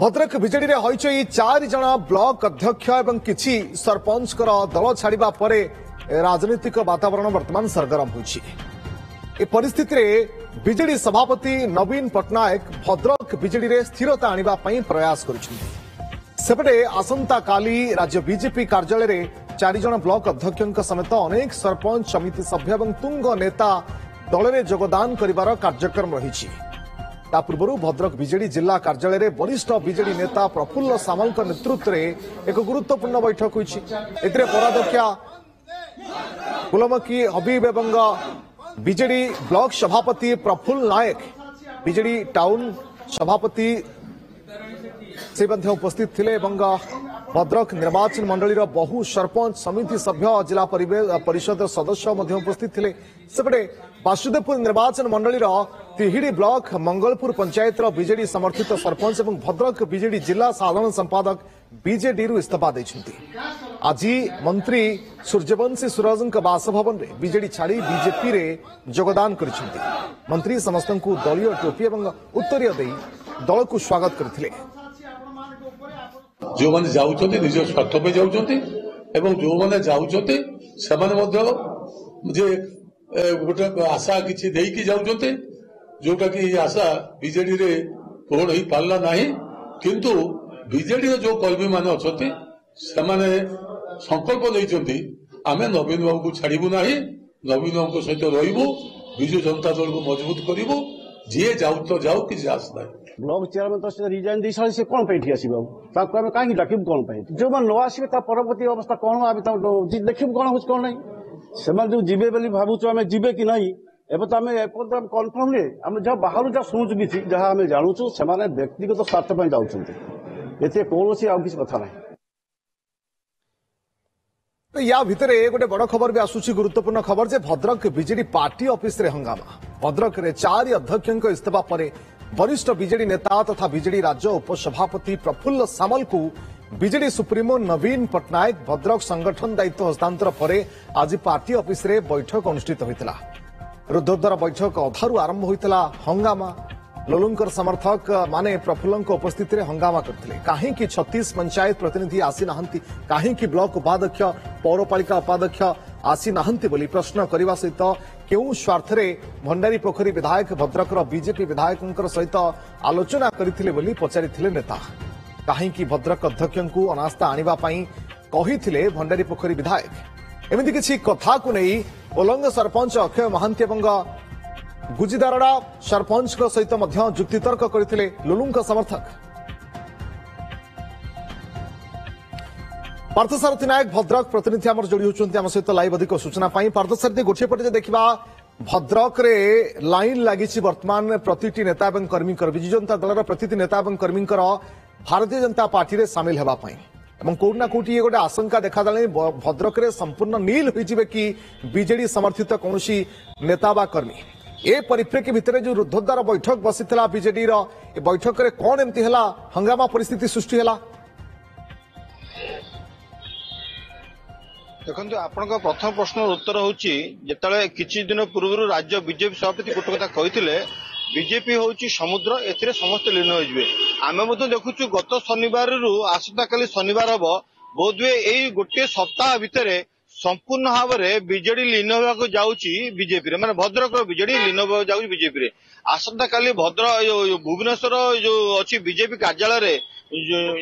भद्रक विजेडी रे हईचई 4 जन ब्लॉक अध्यक्ष एवं किछि सरपंच दल छाड़ा पर राजनीतिक वातावरण वर्तमान सरगरम होछि। ए परिस्थिति रे विजेडी सभापति नवीन पट्टनायक भद्रक विजेडी रे स्थिरता आनिबा पई प्रयास करिछन्ति। सेपटे आसंता काली राज्य बीजेपी कार्यालय रे 4 जन ब्लॉक अध्यक्षक समेत अनेक सरपंच समिति सभ्य एवं तुंग नेता दल में योगदान करिवार कार्यक्रम रहिछि। ता पूर्व भद्रक विजेडी जिला कार्यालय में वरिष्ठ विजेडी नेता प्रफुल्ल सामल नेतृत्व में एक गुरुत्वपूर्ण बैठक हुई। एथिरे पौराध्यक्षा कुलमकी हबीब एवं विजेडी ब्लॉक सभापति प्रफुल्ल नायक, विजेडी टाउन सभापति से उपस्थित थिले एवं भद्रक निर्वाचन मंडली बहु सरपंच समिति सभ्य जिला परिषद सदस्य उपस्थित थिले। सेपटे वासुदेवपुर निर्वाचन मंडली तिहिड़ी ब्लॉक मंगलपुर पंचायत बीजेडी समर्थित सरपंच एवं भद्रक बीजेडी जिला साधारण संपादक बीजेडी इस्तीफा देछन्ति। आज मंत्री सूर्यवंशी सूरज बासभवन में बीजेडी छाड़ी बीजेपी रे योगदान करिसेंति। मंत्री समस्त दलीय टोपी एवं उत्तरीय दे दल को स्वागत करथिले। जो माने जाउछन्ति निज स्वार्थ पे जाउछन्ति एवं जो माने जाउछन्ति सेमाने मध्य जे गोटे आशा किछि देइकी जाउछन्ति, जोटा कि आशा बीजेडी रे पूर्ण ही पारला नाही। किंतु बीजेडी जो कर्मी माने अछन्ति सेमाने संकल्प लेइछन्ति आमे नवीन बाबू को छाड़िबु नाही, नवीन बाबू को सहित रहिबु, विजु जनता दल को मजबूत करिबु, जे जाउ तो जाउ कि आस नाही। ब्लॉक चेयरमैन तो रिजाइन दे सारी से कौन पे आसब आम कहीं डाकबू कौन जो मैंने न आसवे परवर्ती अवस्था कौन आम देखू कौन हो कौन ना से जो जीवे बोली भावुँ आम जीवे कि नहीं एवं तो आम कन्फर्म नहीं आम जहाँ बाहर जहाँ शुणुचु कि जहाँ आम जानूँ से व्यक्तिगत स्वार्थ जाऊँ कौन आउ किसी कथा ना। या भितर गोटे बड़ खबर भी आसुची, गुरुत्वपूर्ण खबर जे भद्रक बीजेडी पार्टी ऑफिस रे हंगामा। भद्रक रे 4 अध्यक्षों इस्तीफा पर वरिष्ठ बीजेडी नेता तथा बीजेडी राज्य उपसभापति प्रफुल्ल सामल को बीजेडी सुप्रीमो नवीन पट्टनायक भद्रक संगठन दायित्व हस्तांतर पर आज पार्टी ऑफिस रे बैठक अनुष्ठित होइतिला। रुद्धोद्धार बैठक अधारू आरंभ होइतिला हंगामा। लोलुंकर समर्थक माने प्रफुल्ल उपस्थित रे हंगामा करथिले। काहे कि 36 पंचायत प्रतिनिधि आसी नाहंती, काहे कि ब्लॉक उपाध्यक्ष पौरपालिका उपाध्यक्ष आसी नाहंती बोली प्रश्न करने सहित केउ स्वार्थ रे भंडारी पोखरी विधायक भद्रक बीजेपी विधायकों सहित आलोचना करथिले बोली पचारिथिले नेता। काहे कि भद्रक अध्यक्ष को अनास्था आनिबा पई कहिथिले भंडारी पोखरी विधायक। एमिति किछि कथा को नै ओलंग सरपंच अक्षय महांती एवं गुजिदारड़ा सरपंच सहित जुक्तितर्क करथिले लुलुंग समर्थक। पार्थसारथी नायक भद्रक प्रतिनिधि आमर जोड़ी होचंती आम सहित लाइव अधिक सूचना पाई। पार्थसारथी गोटे पटे देखा भद्रक रे लाइन लगी वर्तमान प्रतिटी नेता एवं कर्मी विजु जनता दल प्रतिटी नेता एवं कर्मी भारतीय जनता पार्टी रे सामिल हेबा पई एवं कोट ना कोटी गोटे आशंका देखा देले भद्रक रे संपूर्ण नील होइजिबे कि बीजेडी समर्थित कौनसी नेता बा कर्मी। ए परिप्रेक्षी भितर जो रुद्धोद्धार बैठक बसीथिला बीजेडी रो बैठक रे कोन एमती हला हंगामा परिस्थिति सृष्टि हला। देखो आपण प्रथम प्रश्न उत्तर होची जेतले किछि दिन पूर्व राज्य बीजेपी सभापति गोटे कथा कहिथिले बीजेपी होची समुद्र एथिरे समस्त लीन होइबे। आमे मतो देखुछु गत शनिवार रु आसता काली शनिवार हबो बोधवे एई गोटे सप्ताह भितरे संपूर्ण भाव में बीजेडी लीन होगा जाऊँगी बीजेपी माने भद्रक बीजेडी लीन होगा जाऊँगी बीजेपी आसंता काली भद्रक भुवनेश्वर जो अच्छी बीजेपी कार्यालय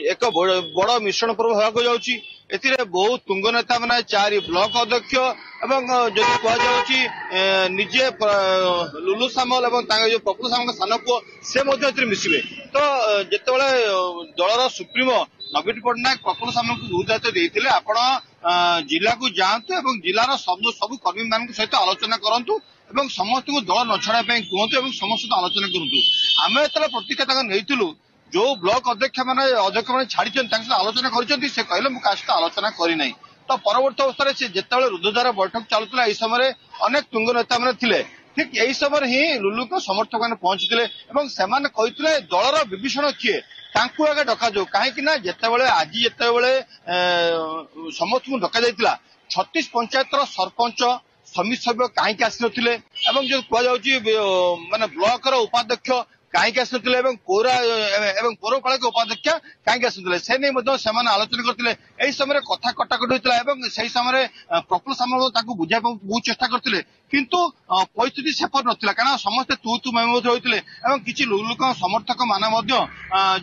एक बड़ मिश्रण पर्व होगा जाऊँगी। एथिरे बहुत तुंग नेता मैंने 4 ब्लॉक अध्यक्ष एवं जो कहुच्छी निजे लुलु सामल एवं जो प्रफुल्ल सामल सान पुओ से मिसबे। तो जिते दलर सुप्रीमो नवीन पट्टनायक प्रफुल्ल सामल को बहुत दायित्व देते आपण जिला को जातु और जिलार सब कर्मी मान सहित आलोचना करूँ और समस्त को दल न छड़ा कहतु और समस्त आलोचना करूँ। आम जो प्रतिक्रिया नहीं जो ब्लॉक अध्यक्ष मैंने छाड़ी आलोचना कर कहले मुझे सहित आलोचना करना। तो परवर्त अवस्था से जिते रुद्धोद्धार बैठक चलुला यह समय अनेक तुंग नेता मैंने थे ठीक यही समय ही लुलु को समर्थक मैंने पहुंची से दलर विभीषण किए तांकु आगे डका जाऊ कहीं जितेबाला आज जितेबाला समस्त को डका जाइतिला 36 पंचायत सरपंच समिति सभ्य कहीं आसी नथिले जो कहुच्छी माने ब्लॉक उपाध्यक्ष କାହିଁକି ଆସିନଥିଲେ ଏବଂ ପୌରପାଳିକା ଉପାଧ୍ୟକ୍ଷ କାହିଁକି ଆସିନଥିଲେ ସେ ନେଇ ମଧ୍ୟ ସେମାନେ ଆଲୋଚନା କରିଥିଲେ। ଏହି ସମୟରେ କଥା କଟାକଟି ହୋଇଥିଲା ଏବଂ ସେହି ସମୟରେ ପ୍ରଫୁଲ୍ଲ ସାମଲ ତାଙ୍କୁ ବୁଝାଇବାକୁ ବହୁତ ଚେଷ୍ଟା କରିଥିଲେ, କିନ୍ତୁ ପରିସ୍ଥିତି ସେପରି ନଥିଲା, କାରଣ ସମସ୍ତେ ତୁ ମେ ମଧ୍ୟ ହୋଇଥିଲେ ଏବଂ କିଛି ଲୋକଙ୍କ ସମର୍ଥକ ମାନେ ମଧ୍ୟ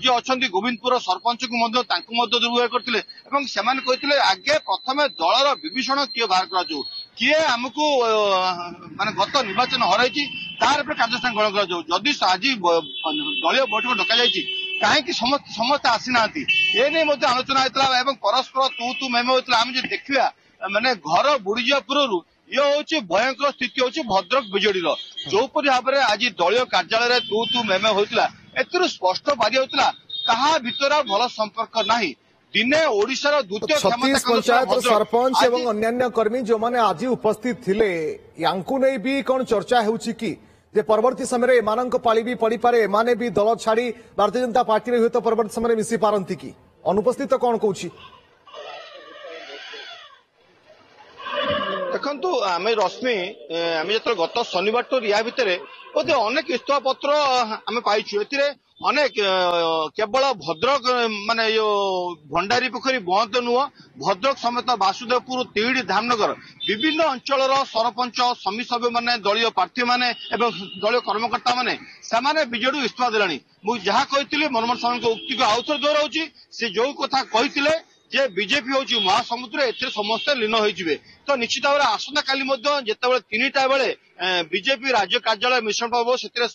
ଯିଏ ଅଛନ୍ତି ଗୋବିନ୍ଦପୁର ସରପଞ୍ଚଙ୍କୁ ମଧ୍ୟ ତାଙ୍କୁ ମଧ୍ୟ ଦୁର୍ବ୍ୟବହାର କରିଥିଲେ ଏବଂ ସେମାନେ କହିଥିଲେ ଆଗେ ପ୍ରଥମେ ଦଳର ବିଭୀଷଣ କିଏ ବାହାର କରାଯାଉ, କିଏ ଆମକୁ ମାନେ ଗତ ନିର୍ବାଚନ ହରାଇଛି ତାର ଉପରେ କାର୍ଯ୍ୟାନୁଷ୍ଠାନ ଗ୍ରହଣ କରାଯାଉ। ଯଦି ଆଜି ଦଳୀୟ ବୈଠକ ଡକାଯାଇଛି କାହିଁକି ସମସ୍ତେ ଆସିନାହାନ୍ତି ଏ ନେଇ ମଧ୍ୟ ଆଲୋଚନା ହୋଇଥିଲା ଏବଂ ପରସ୍ପର ତୁ ମେ ହୋଇଥିଲା। ଆମେ ଯଦି ଦେଖିବା ମାନେ ଘର ବୁଡିଯିବା ପୂର୍ବରୁ ଇଏ ହଉଛି ଭୟଙ୍କର ସ୍ଥିତି ହଉଛି ଭଦ୍ରକ ବିଜେଡିର, ଯୋଉପରି ଭାବରେ ଆଜି ଦଳୀୟ କାର୍ଯ୍ୟାଳୟରେ ତୁ ମେ ହୋଇଥିଲା ଏଥିରୁ ସ୍ପଷ୍ଟ ବାରି ହେଉଥିଲା କାହା ଭିତରେ ଭଲ ସମ୍ପର୍କ ନାହିଁ। ଦିନେ ଓଡିଶାର ଦ୍ୱିତୀୟ ଛତିଶ ପଞ୍ଚାୟତ ସରପଞ୍ଚ ଏବଂ ଅନ୍ୟାନ୍ୟ କର୍ମୀ ଯେଉଁମାନେ ଆଜି ଉପସ୍ଥିତ ଥିଲେ ୟାଙ୍କୁ ନେଇ ବି କଣ ଚର୍ଚ୍ଚା ହେଉଛି କି ଯେ ପରବର୍ତ୍ତୀ ସମୟରେ ଏମାନଙ୍କ ପାଳି ବି ପଡିପାରେ, ଏମାନେ ବି ଦଳ ଛାଡି ଭାରତୀୟ ଜନତା ପାର୍ଟିରେ ହୁଏତ ପରବର୍ତ୍ତୀ ସମୟରେ ମିଶି ପାରନ୍ତି କି? ଅନୁପସ୍ଥିତ କଣ କହୁଛି? ଦେଖନ୍ତୁ ଆମେ ଯେତେବେଳେ ଗତ ଶନିବାରଠୁ ୟା ଭିତରେ ବୋଧେ ଅନେକ ଇସ୍ତଫା ପତ୍ର ଆମେ ପାଇଛୁ। ଏଥିରେ ଅନେକ କେବଳ ଭଦ୍ରକ ମାନେ ଭଣ୍ଡାରୀ ପୋଖରୀ ବନ୍ଦ ନୁହଁ, ଭଦ୍ରକ ସମେତ ବାସୁଦେବପୁର, ତିହିଡି, ଧାମନଗର ବିଭିନ୍ନ ଅଞ୍ଚଳର ସରପଞ୍ଚ ସମିତି ମାନେ ଦଳୀୟ ପ୍ରାର୍ଥୀ ମାନେ ଏବଂ ଦଳୀୟ କର୍ମକର୍ତ୍ତା ମାନେ ସେମାନେ ବିଜେଡିରୁ ଇସ୍ତଫା ଦେଲେଣି। ମୁଁ ଯାହା କହିଥିଲି ମନମୋହନ ସାମନ୍ତଙ୍କ ଉକ୍ତିକୁ ଆଉଥରେ ଦୋହରାଉଛି, ସେ ଯୋଉ କଥା କହିଥିଲେ ଯେ ବିଜେପି ହଉଛି ମହାସମୁଦ୍ର, ଏଥିରେ ସମସ୍ତେ ଲୀନ ହୋଇଯିବେ। ତ ନିଶ୍ଚିତ ଭାବରେ ଆସନ୍ତାକାଲି ମଧ୍ୟ ଯେତେବେଳେ 3ଟା ବେଳେ ବିଜେପି ରାଜ୍ୟ କାର୍ଯ୍ୟାଳୟ ମିଶ୍ରଣ ହେବ ସେଥିରେ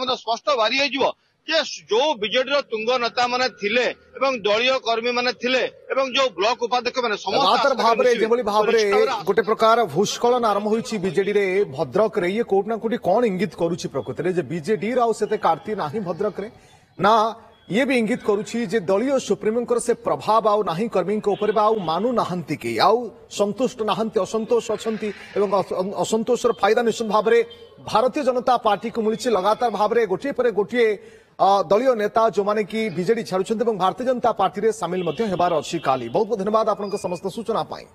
ମଧ୍ୟ ସ୍ପଷ୍ଟ ବାରି ହେଇଯିବ ଯେ ଯୋଉ ବିଜେଡିର ତୁଙ୍ଗ ନେତା ମାନେ ଥିଲେ ଏବଂ ଦଳୀୟ କର୍ମୀ ମାନେ ଥିଲେ ଏବଂ ଯୋଉ ବ୍ଲକ ଉପାଧ୍ୟକ୍ଷ ମାନେ ସମସ୍ତ ଭାବରେ ଯେଭଳି ଭାବରେ ଗୋଟେ ପ୍ରକାର ଭୂସ୍ଖଳନ ଆରମ୍ଭ ହୋଇଛି ବିଜେଡିରେ ଭଦ୍ରକରେ, ଇଏ କୋଉଠି ନା କୋଉଠି କଣ ଇଙ୍ଗିତ କରୁଛି ପ୍ରକୃତରେ ଯେ ବିଜେଡିର ଆଉ ସେତେ କାର୍ତ୍ତି ନାହିଁ ଭଦ୍ରକରେ, ନା ये भी इंगित करुछि जे दलीय सुप्रीमों से प्रभाव आउ नाही कर्मी आउ मानु नाहंती कि आउ संतुष्ट नाहंती, असंतोष अछंती एवं असंतोषर फायदा निश्चित भाव में भारतीय जनता पार्टी को मिली लगातार भाव में गोटे पर गोटे दलीय नेता जो माने कि बीजेडी छाड़ुछंती एवं भारतीय जनता पार्टी रे शामिल मध्य हेबार अछि काली। बहुत बहुत धन्यवाद आपनका समस्त सूचना पाई।